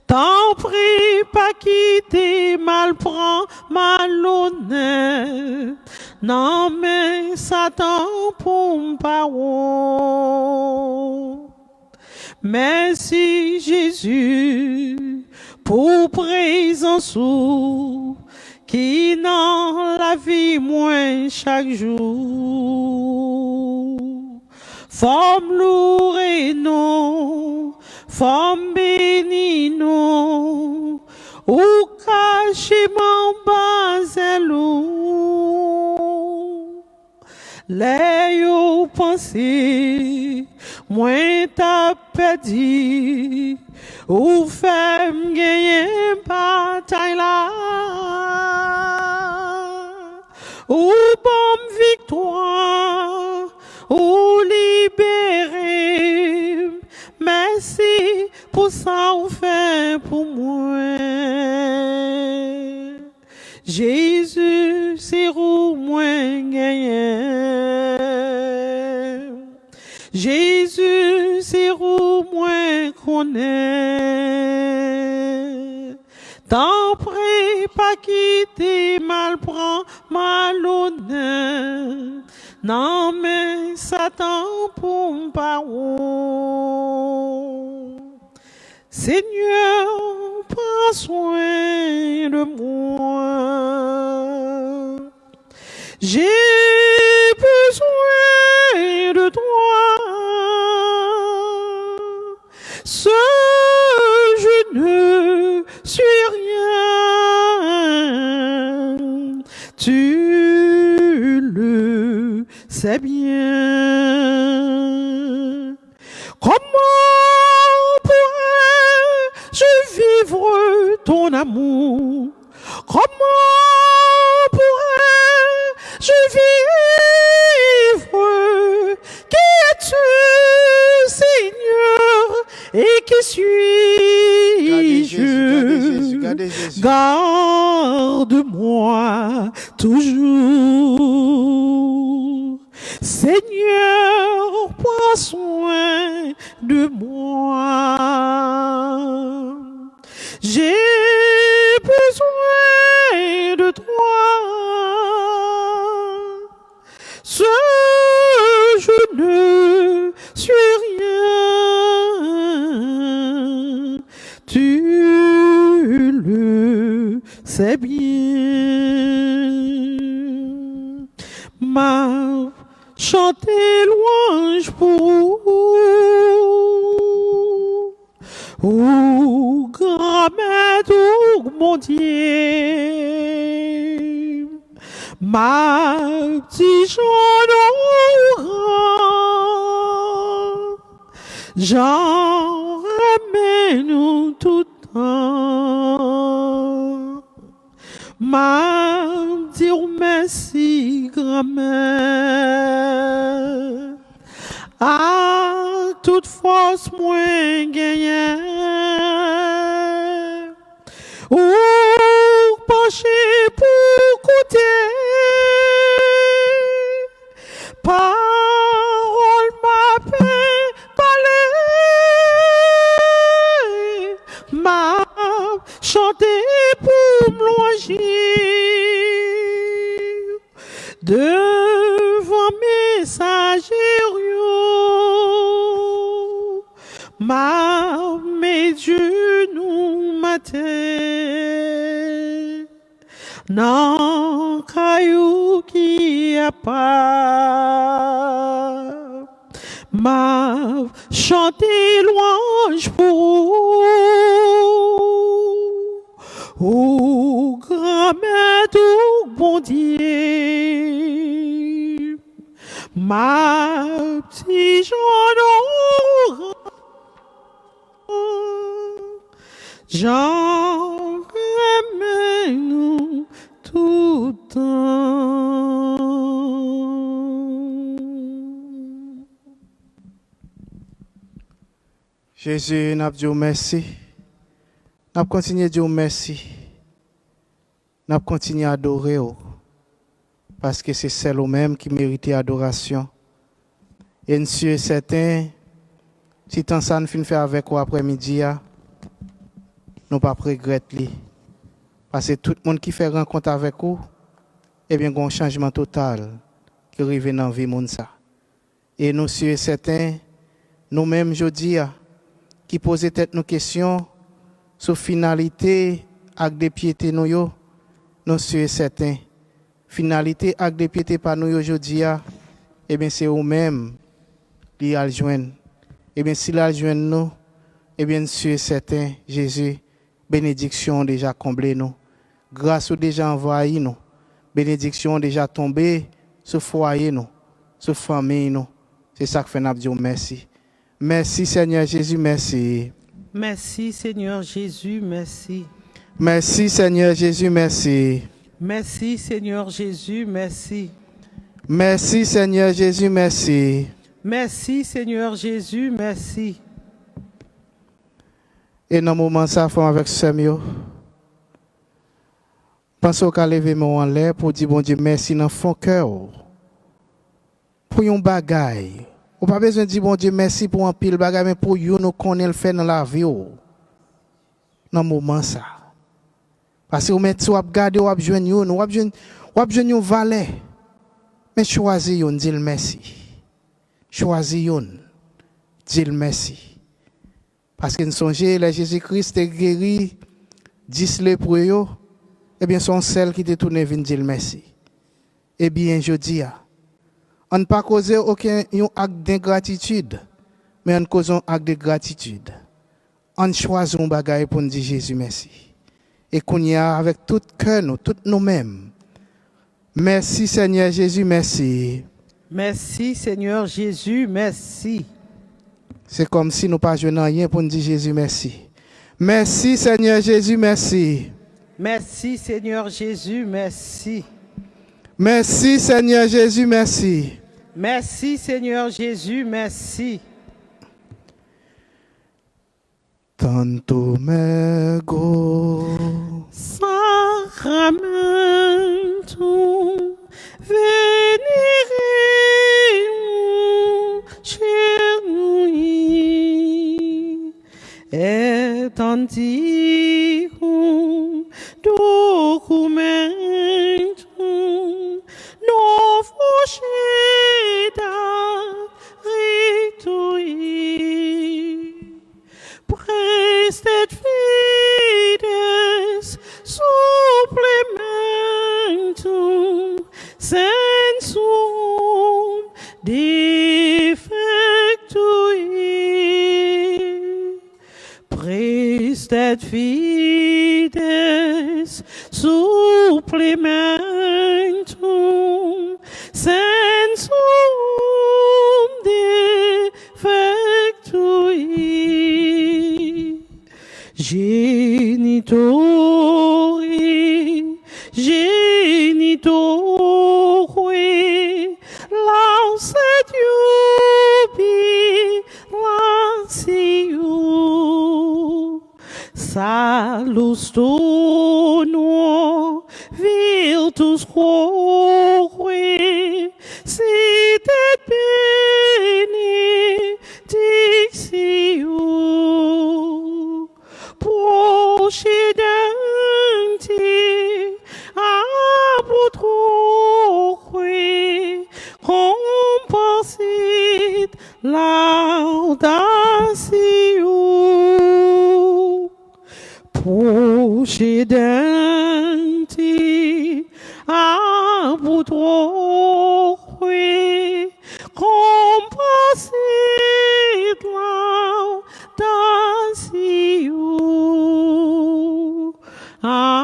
T'en prie, pas quitter, mal prend, malhonnête. Non, mais Satan pour m'parou. Merci Jésus pour présence qui dans la vie moins chaque jour. Forme lourd et non, forme béni non, ou caché mon baselou. Les yo pensé, moins t'as perdu, ou femme gagner bataille là, ou bonne victoire, ou libérer. Merci pour ça ou fait pour moi. Jésus, c'est où moins gagné. Jésus, c'est où moins connaît. T'en prie, pas quitter, mal prend, malhonnête. Non, mais Satan pour m'parou. Seigneur, prends soin de moi. J'ai besoin de toi. Seul je ne suis rien. Tu le sais bien. Comment pourrais-je vivre ton amour? Comment pourrais-je vivre? Qui es-tu, Seigneur? Et qui suis-je? Garde-moi toujours. Seigneur, prends soin de moi. J'ai besoin de toi. Seul je ne suis rien. Tu le sais bien. Ma chanter louange pour ou grand-mère ou mon Dieu, ma petite j'en ramène tout temps. Ma dire merci grand-mère. À toute force moins gagnée. Ou pencher pour côté. Pas messager yo, ma mes Dieu nous matin, nan caillou qui a pas, ma chanter louange pour ou grand-mère tout bon Dieu, ma petite jeune j'en remets nous tout temps. Jésus, nous disons merci. Nous continuons à dire merci. Nous continuons à adorer. Parce que c'est celle-même qui mérite adoration. Et nous sommes certains, si tant ça nous finit faire avec vous après-midi, nous ne pas regretter. Parce que tout le monde qui fait rencontre avec vous, eh bien, il y a un changement total qui arrive dans la vie de ça. Et nous sommes certains, nous-mêmes, aujourd'hui, qui posent tête nos questions sur finalité avec des piétés nous sommes certains. Finalité avec des piétés par nous aujourd'hui, eh bien, c'est eux-mêmes qui les joignent. Eh bien, si la joignent nous, eh bien, nous sommes certains, Jésus, bénédiction déjà comblé nous. Grâce déjà envahi nous. Bénédiction déjà tombé sur foyer nous, sur famille nous. C'est ça que fait nous dire merci. Merci Seigneur Jésus, merci. Merci Seigneur Jésus, merci. Merci Seigneur Jésus, merci. Merci Seigneur Jésus, merci. Merci Seigneur Jésus, merci. Merci Seigneur Jésus, merci. Et dans le moment ça, femme avec Samuel. Pensez qu'à lever mon en l'air pour dire bon Dieu merci dans fond cœur. Pour un bagaille. On pas besoin de dire bon Dieu merci pour un pile bagaille mais pour you nous connaît le fait dans la vie. Dans le moment ça. Parce que vous mettez vous regarder vous joindre you, vous joindre un valet. Mais choisis yon dit merci. Choisis yon dit merci. Parce que nous songez le Jésus-Christ est guéri 10 lépreux. Eh bien, sont celles qui te tournent vers dire merci. Eh bien, je dis, on ne pas causer aucun acte d'ingratitude, mais on cause un acte de gratitude. On choisit un bagage pour nous dire Jésus merci. Et qu'on y a avec tout cœur, nous, tout nous-mêmes. Merci Seigneur Jésus, merci. Merci Seigneur Jésus, merci. C'est comme si nous ne pas jouons rien pour nous dire Jésus merci. Merci Seigneur Jésus, merci. Merci Seigneur Jésus, merci. Merci Seigneur Jésus, merci. Merci Seigneur Jésus, merci. Tanto mego Sacramentum venerem cernui et antiquum documentum novocedat ritui prestet fides supplementum sensum defectui prestet fides supplementum sensum defectui genitori lauset jubilatio salus tono virtus quoque sitet benedictio procedenti apud quoque laudatio procedenti ab utroque compassit laudatio. Amen.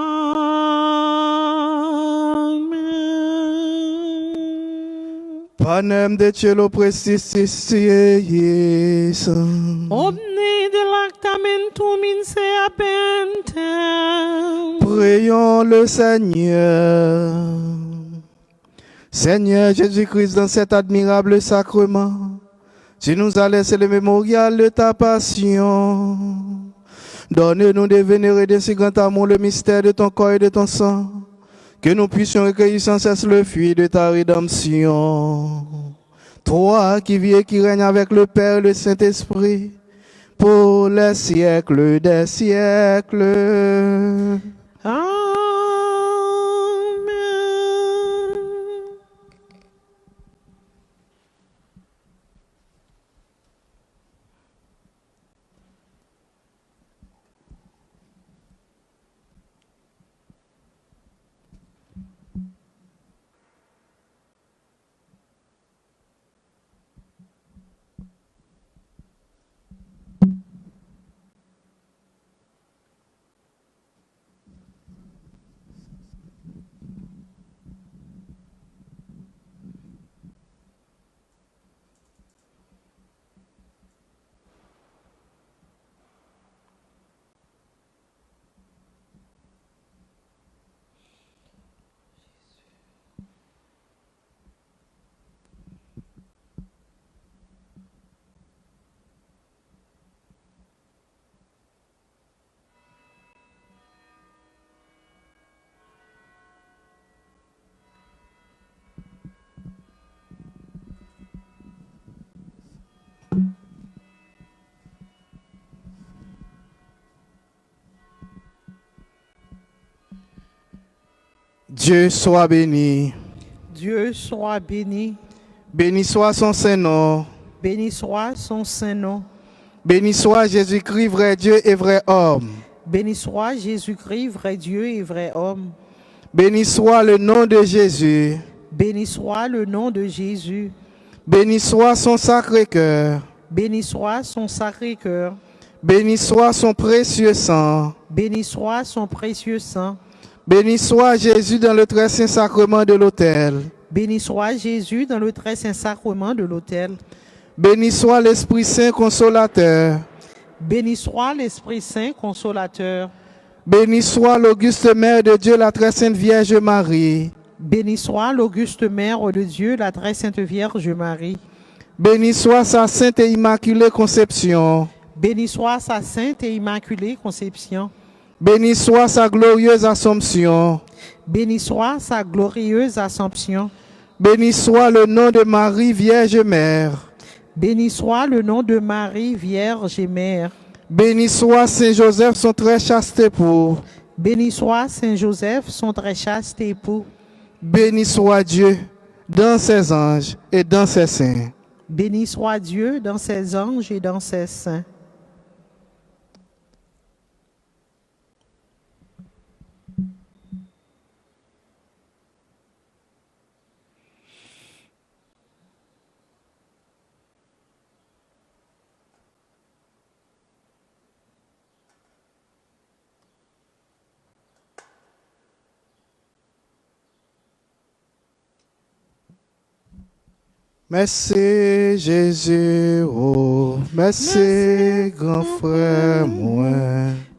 Panem de cielo prestistis. Omne delectamentum in se appentem. Prions le Seigneur. Seigneur Jésus-Christ, dans cet admirable sacrement, tu nous as laissé le mémorial de ta passion. Donne-nous de vénérer d'un si grand amour le mystère de ton corps et de ton sang, que nous puissions recueillir sans cesse le fruit de ta rédemption. Toi qui vis et qui règnes avec le Père et le Saint-Esprit, pour les siècles des siècles. Amen. Dieu soit béni. Dieu soit béni. Béni soit son Saint-Nom. Béni soit son Saint-Nom. Béni soit Jésus-Christ, vrai Dieu et vrai homme. Béni soit Jésus-Christ, vrai Dieu et vrai homme. Béni soit le nom de Jésus. Béni soit le nom de Jésus. Béni soit son Sacré-Cœur. Béni soit son Sacré-Cœur. Béni soit son précieux sang. Béni soit son précieux sang. Béni soit Jésus dans le très saint sacrement de l'autel. Béni soit Jésus dans le très saint sacrement de l'autel. Béni soit l'Esprit Saint consolateur. Béni soit l'Esprit Saint consolateur. Béni soit l'auguste Mère de Dieu, la très sainte Vierge Marie. Béni soit l'auguste Mère de Dieu, la très sainte Vierge Marie. Béni soit sa sainte et immaculée conception. Béni soit sa sainte et immaculée conception. Béni soit sa glorieuse Assomption. Béni soit sa glorieuse Assomption. Béni soit le nom de Marie, Vierge Mère. Béni soit le nom de Marie, Vierge et Mère. Béni soit Saint Joseph, son très chaste époux. Béni soit Saint Joseph, son très chaste époux. Béni soit Dieu dans ses anges et dans ses saints. Béni soit Dieu dans ses anges et dans ses saints. Merci Jésus, oh, merci grand frère moi.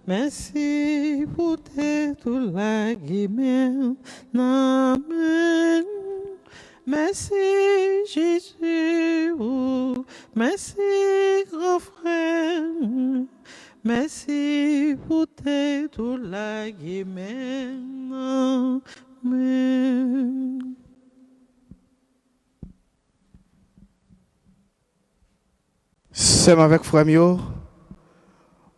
Merci pour tout la guimée. Amen. Merci Jésus, oh, merci grand frère. Merci pour tout la guimée. Amen. Sem avec frère Mio,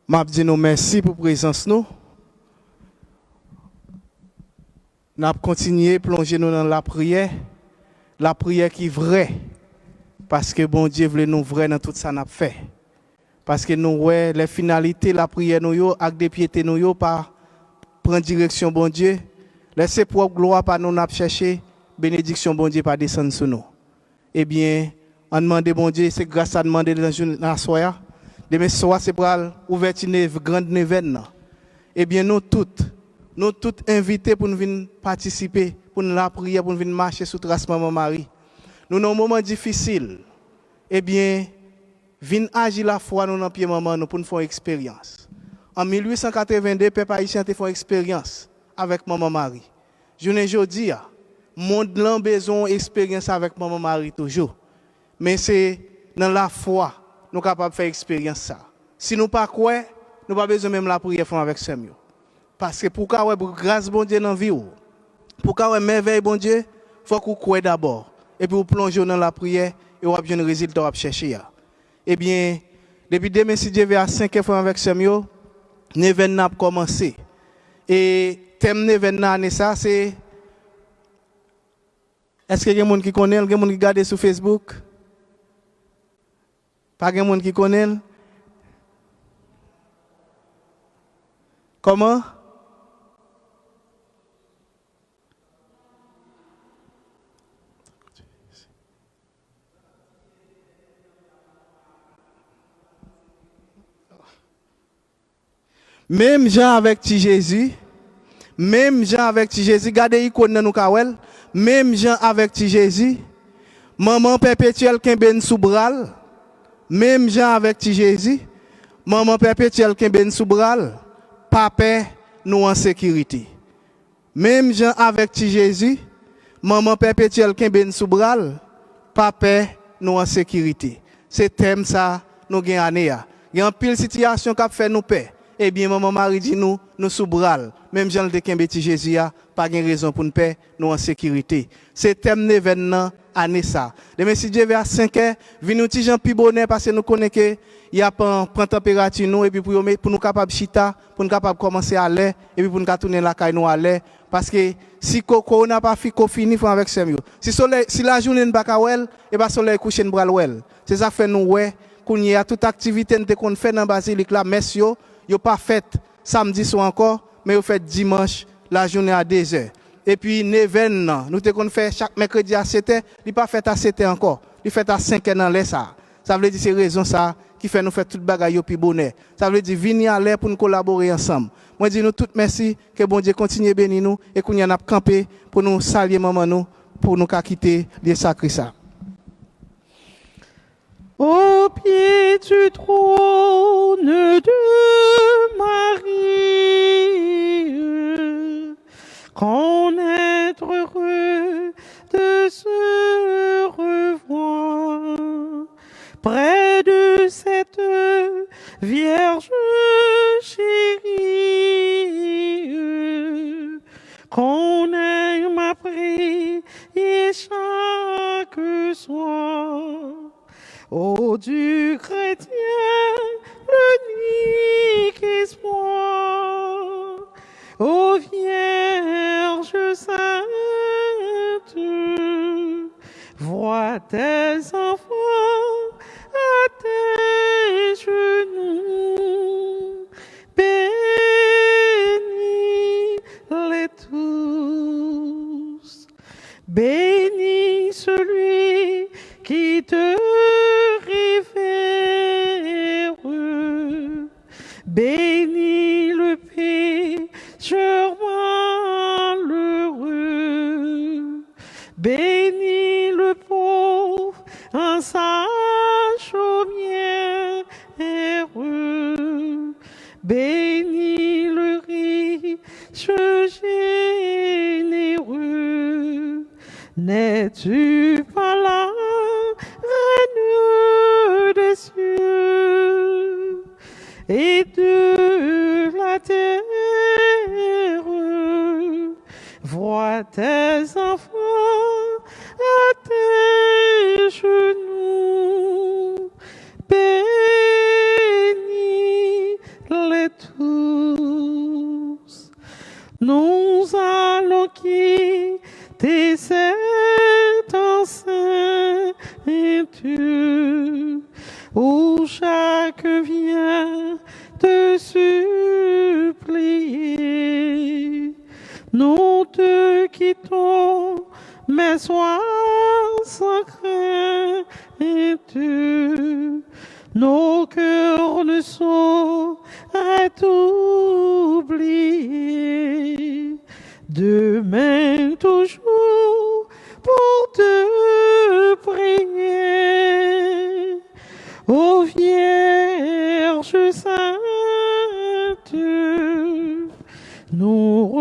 m'a dit nous merci pour présence nous. N'a continuer plonger nous dans la prière qui est vraie, Parce que bon Dieu voulait nous vrai dans tout ça n'a fait. Parce que nous ouais les finalités la prière nous yo avec des piétés nous yo pas prendre direction bon Dieu. Laissez propre gloire par nous n'a chercher bénédiction bon Dieu pas descendre sur nous. Eh bien, on demande bon Dieu, c'est grâce à demander dans la soirée. Demain soir c'est pour ouverture une grande événement. Eh bien nous toutes invités pour nous venir participer pour nous la prière pour nous venir marcher sous trace maman Marie. Nous dans un moment difficile. Eh bien, vin agir la foi nous dans pied maman nous pour nous faire expérience. En 1882, peuple haïtien te fait expérience avec maman Marie. Je ne dis pas, monde l'en besoin expérience avec maman Marie toujours. Mais c'est dans la foi nous capable de faire expérience ça. Si nous pas quoi, nous pas besoin même la prière avec Samuel. Parce que pour qu'on ait grâce bon Dieu dans la vie, pour qu'on ait merveille bon Dieu, il faut qu'on croie d'abord. Et puis vous plongez dans la prière et vous avez un résultat à chercher. Eh bien, depuis demain, si Dieu veut à 5 fois avec Samuel, l'événement a commencé. Et le thème de l'événement, c'est... Est-ce qu'il y a des gens qui connaissent, des gens qui regardent sur Facebook? Pas de gens qui connaissent? Comment? Même Jean avec Jésus, regardez l'icône dans nous kawel, même Jean avec Jésus, maman perpétuelle qui ben sous bral, même Jean avec Jésus, maman perpétuelle qui ben sous bral, papa nous en sécurité. Même Jean avec Jésus, maman perpétuelle qui ben sous bral, papa nous en sécurité. C'est thème ça nous gagne année. Il y a une pile situation qui fait nous paix. Eh bien, maman Marie dit nous sous bral. Même Jean de Kembeti Jésus a pas de raison pour nous paix, nous en sécurité. C'est thème d'événement année ça. Demain si Dieu vers 5 heures, venez nous Jean pi bonheur parce que nous connaissons que il y a prend température nous et puis pour nous capable chita, pour nous capable commencer à l'air et puis pour nous tourner la caille nous à l'air parce que si coco n'a pas fini faut avec Samuel. Si la journée n'est pas kawel et pas soleil coucher ne bral wel. C'est ça fait nous ouais qu'on y a toute activité qu'on fait dans basilique là messieurs yo pas fait samedi soir encore, mais yo fait dimanche la journée à 2 heures. Et puis l'événement, nous te qu'on fait chaque mercredi à 7 heures, il pas fait à 7 heures encore, il fait à 5 heures dans l'air ça. Ça veut dire c'est raison ça qui fait nous faire toute bagaille yo pi bonheur. Ça veut dire venir à l'air pour nous collaborer ensemble. Moi dis nous toutes merci que bon Dieu continue bénir nous et qu'on y en a campé pour nous saluer maman nous pour nous quitter les sacrés ça. Au pied du trône de Marie, qu'on est heureux de se revoir près de cette Vierge chérie, qu'on aime à prier chaque soir. Ô du chrétien, l'unique espoir, ô Vierge sainte, vois tes enfants à tes genoux, bénis-les tous, bénis celui qui te révère, bénis le pécheur malheureux, bénis le pauvre en sa chaumière, bénis le riche généreux. N'es-tu pas la reine des cieux et de la terre? Vois tes enfants à tes genoux, bénis-les tous. Nous allons quitter cette enceinte où chaque vient te supplier. Nous te quittons, mais sois sans crainte. Nos cœurs ne sauraient oublier. Demain toujours pour te prier. Ô Vierge sainte, nous